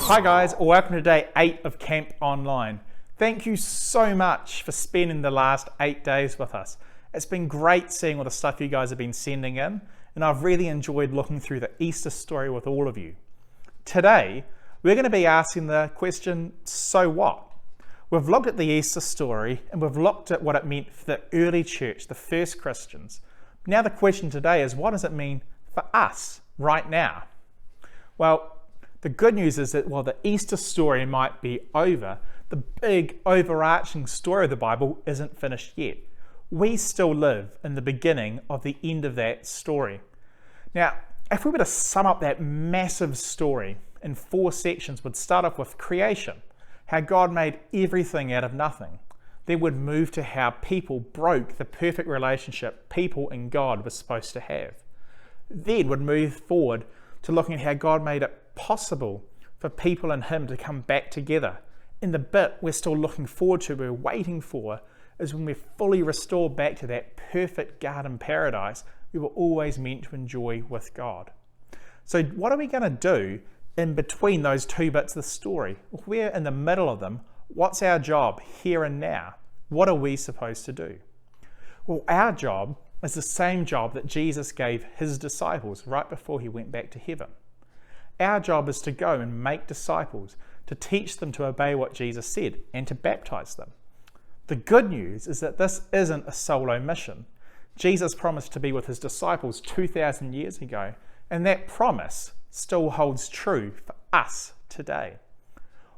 Hi guys, welcome to day 8 of Camp Online. Thank you so much for spending the last 8 days with us. It's been great seeing all the stuff you guys have been sending in, and I've really enjoyed looking through the Easter story with all of you. Today, we're going to be asking the question, so what? We've looked at the Easter story and we've looked at what it meant for the early church, the first Christians. Now the question today is, what does it mean for us right now? Well, the good news is that while the Easter story might be over, the big overarching story of the Bible isn't finished yet. We still live in the beginning of the end of that story. Now, if we were to sum up that massive story in 4 sections, we'd start off with creation, how God made everything out of nothing. Then we'd move to how people broke the perfect relationship people and God were supposed to have. Then we'd move forward to looking at how God made it possible for people and Him to come back together. In the bit we're still looking forward to, we're waiting for, is when we're fully restored back to that perfect garden paradise we were always meant to enjoy with God. So what are we going to do in between those 2 bits of the story? If we're in the middle of them, what's our job here and now? What are we supposed to do? Well, our job is the same job that Jesus gave His disciples right before He went back to heaven. Our job is to go and make disciples, to teach them to obey what Jesus said and to baptize them. The good news is that this isn't a solo mission. Jesus promised to be with His disciples 2,000 years ago, and that promise still holds true for us today.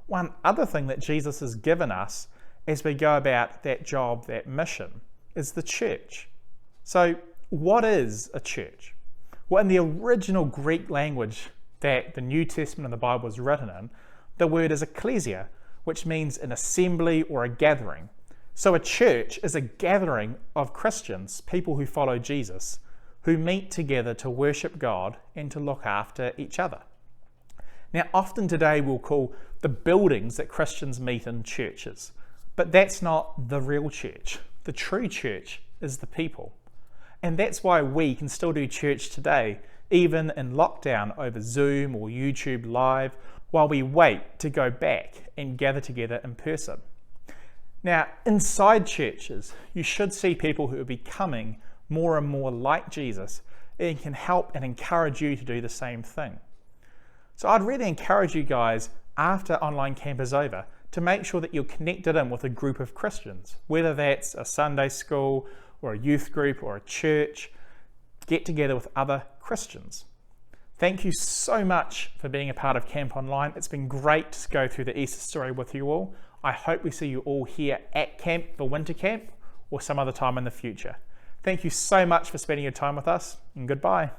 One other thing that Jesus has given us as we go about that job, that mission, is the church. So what is a church? Well, in the original Greek language that the New Testament of the Bible was written in, the word is ecclesia, which means an assembly or a gathering. So a church is a gathering of Christians, people who follow Jesus, who meet together to worship God and to look after each other. Now, often today we'll call the buildings that Christians meet in churches, but that's not the real church. The true church is the people. And that's why we can still do church today, even in lockdown over Zoom or YouTube Live, while we wait to go back and gather together in person. Now, inside churches, you should see people who are becoming more and more like Jesus and can help and encourage you to do the same thing. So I'd really encourage you guys, after online camp is over, to make sure that you're connected in with a group of Christians, whether that's a Sunday school or a youth group or a church. Get together with other Christians. Thank you so much for being a part of Camp Online. It's been great to go through the Easter story with you all. I hope we see you all here at camp for winter camp or some other time in the future. Thank you so much for spending your time with us, and goodbye.